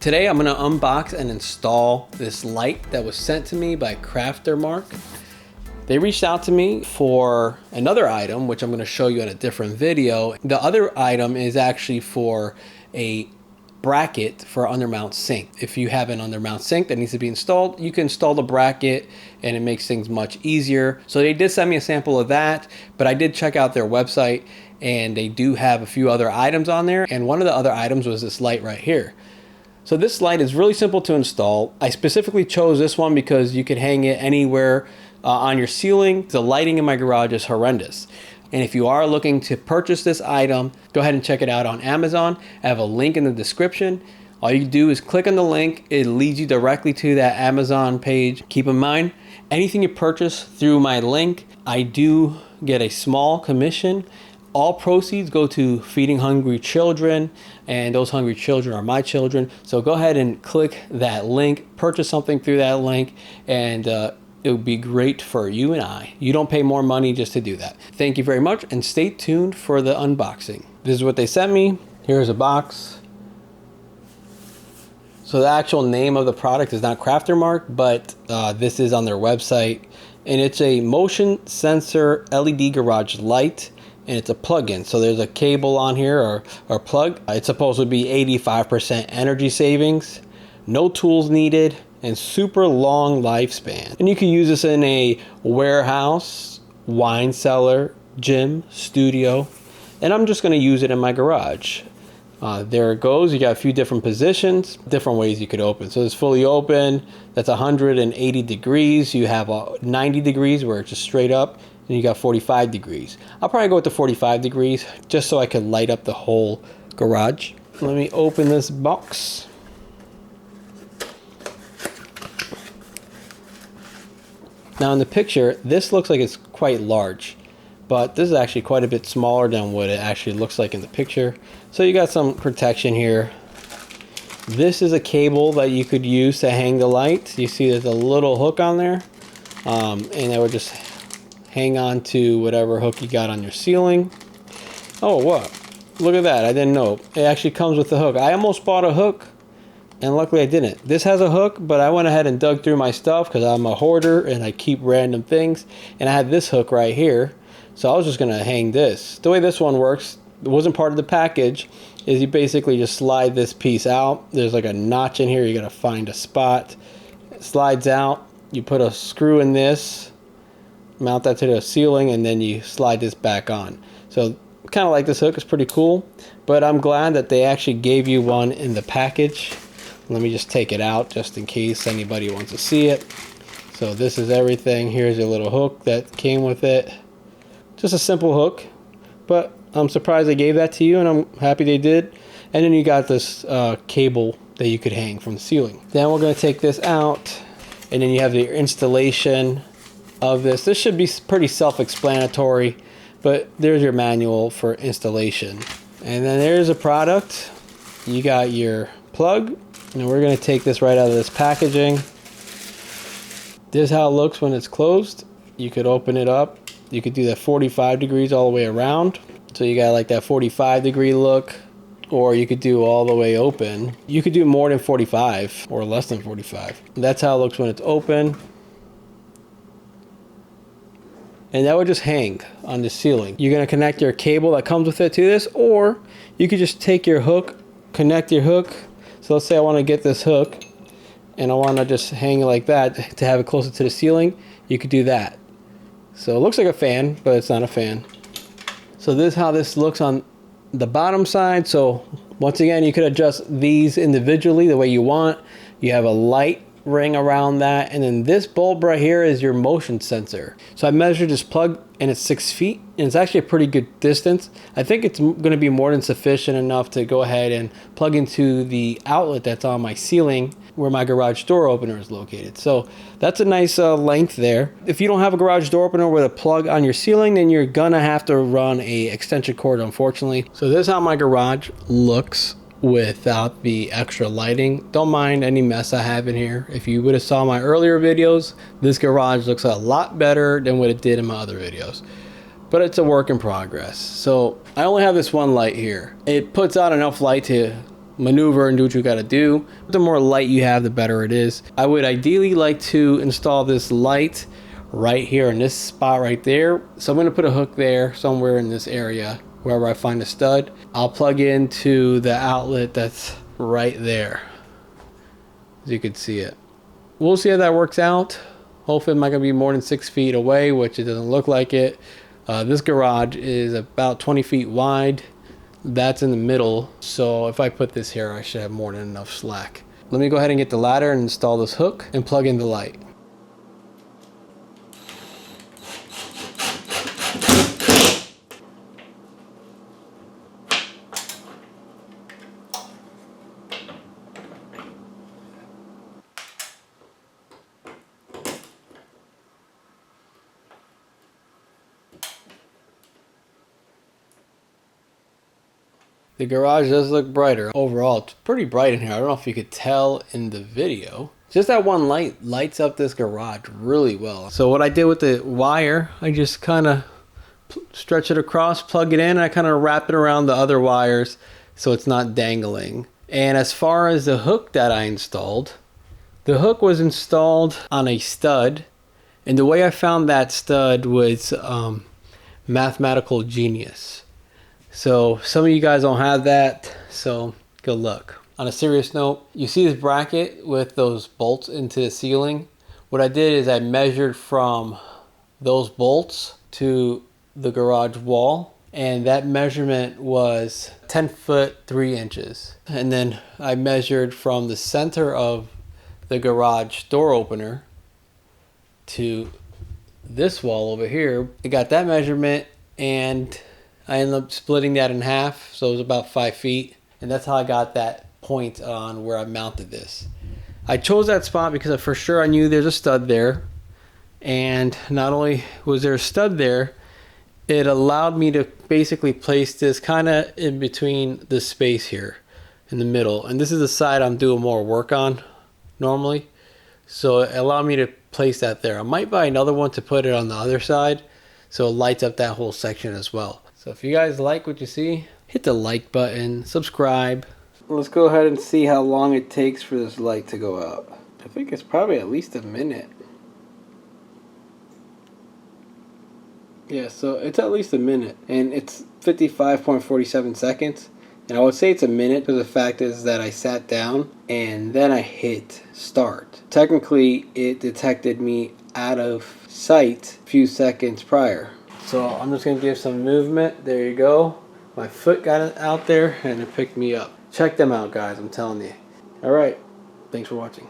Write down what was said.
Today I'm going to unbox and install this light that was sent to me by CRAFTSMAN. They reached out to me for another item, which I'm going to show you in a different video. The other item is actually for a bracket for undermount sink. If you have an undermount sink that needs to be installed, you can install the bracket and it makes things much easier. So they did send me a sample of that, but I did check out their website and they do have a few other items on there. And one of the other items was this light right here. So this light is really simple to install. I specifically chose this one because you could hang it anywhere on your ceiling. The lighting in my garage is horrendous. And if you are looking to purchase this item, go ahead and check it out on Amazon. I have a link in the description. All you do is click on the link. It leads you directly to that Amazon page. Keep in mind, anything you purchase through my link, I do get a small commission. All proceeds go to feeding hungry children, and those hungry children are my children. So go ahead and click that link, purchase something through that link, and it would be great for you and I. You don't pay more money just to do that. Thank you very much, and stay tuned for the unboxing. This is what they sent me. Here's a box. So the actual name of the product is not CRAFTSMAN, but this is on their website. And it's a motion sensor LED garage light, and it's a plug-in. So there's a cable on here or plug. It's supposed to be 85% energy savings, no tools needed, and super long lifespan. And you can use this in a warehouse, wine cellar, gym, studio, and I'm just gonna use it in my garage. There it goes. You got a few different positions, different ways you could open. So it's fully open, that's 180 degrees. You have 90 degrees where it's just straight up, and you got 45 degrees. I'll probably go with the 45 degrees just so I could light up the whole garage. Let me open this box. Now in the picture, this looks like it's quite large, but this is actually quite a bit smaller than what it actually looks like in the picture. So you got some protection here. This is a cable that you could use to hang the light. You see there's a little hook on there, and that would just hang on to whatever hook you got on your ceiling. Oh, what? Look at that. I didn't know. It actually comes with the hook. I almost bought a hook, and luckily I didn't. This has a hook, but I went ahead and dug through my stuff because I'm a hoarder and I keep random things. And I had this hook right here, so I was just going to hang this. The way this one works, it wasn't part of the package, is you basically just slide this piece out. There's like a notch in here. You got to find a spot. It slides out. You put a screw in this, mount that to the ceiling, and then you slide this back on. So kind of like this hook. It's pretty cool, but I'm glad that they actually gave you one in the package. Let me just take it out just in case anybody wants to see it. So this is everything. Here's your little hook that came with it. Just a simple hook, but I'm surprised they gave that to you, and I'm happy they did. And then you got this cable that you could hang from the ceiling. Then we're going to take this out, and then you have the installation of this. This should be pretty self-explanatory, but there's your manual for installation. And then there's a product. You got your plug, and we're going to take this right out of this packaging. This is how it looks when it's closed. You could open it up. You could do that 45 degrees all the way around. So you got like that 45 degree look, or you could do all the way open. You could do more than 45 or less than 45. That's how it looks when it's open. And that would just hang on the ceiling. You're going to connect your cable that comes with it to this, or you could just take your hook, connect your hook. So let's say I want to get this hook and I want to just hang it like that to have it closer to the ceiling. You could do that. So it looks like a fan, but it's not a fan. So this is how this looks on the bottom side. So once again, you could adjust these individually the way you want. You have a light ring around that, and then this bulb right here is your motion sensor. So I measured this plug, and it's 6 feet, and it's actually a pretty good distance. I think it's going to be more than sufficient enough to go ahead and plug into the outlet that's on my ceiling where my garage door opener is located. So that's a nice length there. If you don't have a garage door opener with a plug on your ceiling, then you're gonna have to run a extension cord, unfortunately. So this is how my garage looks without the extra lighting. Don't mind any mess I have in here. If you would have saw my earlier videos, this garage looks a lot better than what it did in my other videos. But it's a work in progress. So I only have this one light here. It puts out enough light to maneuver and do what you got to do. The more light you have, the better it is. I would ideally like to install this light right here in this spot right there. So I'm going to put a hook there somewhere in this area, wherever I find a stud. I'll plug into the outlet that's right there, as you can see it. We'll see how that works out. Hopefully I'm not going to be more than 6 feet away, which it doesn't look like it. This garage is about 20 feet wide. That's in the middle, so if I put this here, I should have more than enough slack. Let me go ahead and get the ladder and install this hook and plug in the light. The garage does look brighter. Overall, it's pretty bright in here. I don't know if you could tell in the video. Just that one light lights up this garage really well. So what I did with the wire, I just kind of stretch it across, plug it in, and I kind of wrap it around the other wires so it's not dangling. And as far as the hook that I installed, the hook was installed on a stud. And the way I found that stud was mathematical genius. So some of you guys don't have that, so good luck. On a serious note, you see this bracket with those bolts into the ceiling? What I did is I measured from those bolts to the garage wall, and that measurement was 10 foot 3 inches. And then I measured from the center of the garage door opener to this wall over here. I got that measurement, and I ended up splitting that in half, so it was about 5 feet. And that's how I got that point on where I mounted this. I chose that spot because for sure I knew there's a stud there. And not only was there a stud there, it allowed me to basically place this kind of in between the space here in the middle. And this is the side I'm doing more work on normally. So it allowed me to place that there. I might buy another one to put it on the other side so it lights up that whole section as well. So if you guys like what you see, hit the like button, subscribe. Let's go ahead and see how long it takes for this light to go out. I think it's probably at least a minute. Yeah, so it's at least a minute. And it's 55.47 seconds. And I would say it's a minute because the fact is that I sat down and then I hit start. Technically, it detected me out of sight a few seconds prior. So I'm just going to give some movement. There you go. My foot got it out there and it picked me up. Check them out, guys. I'm telling you. All right. Thanks for watching.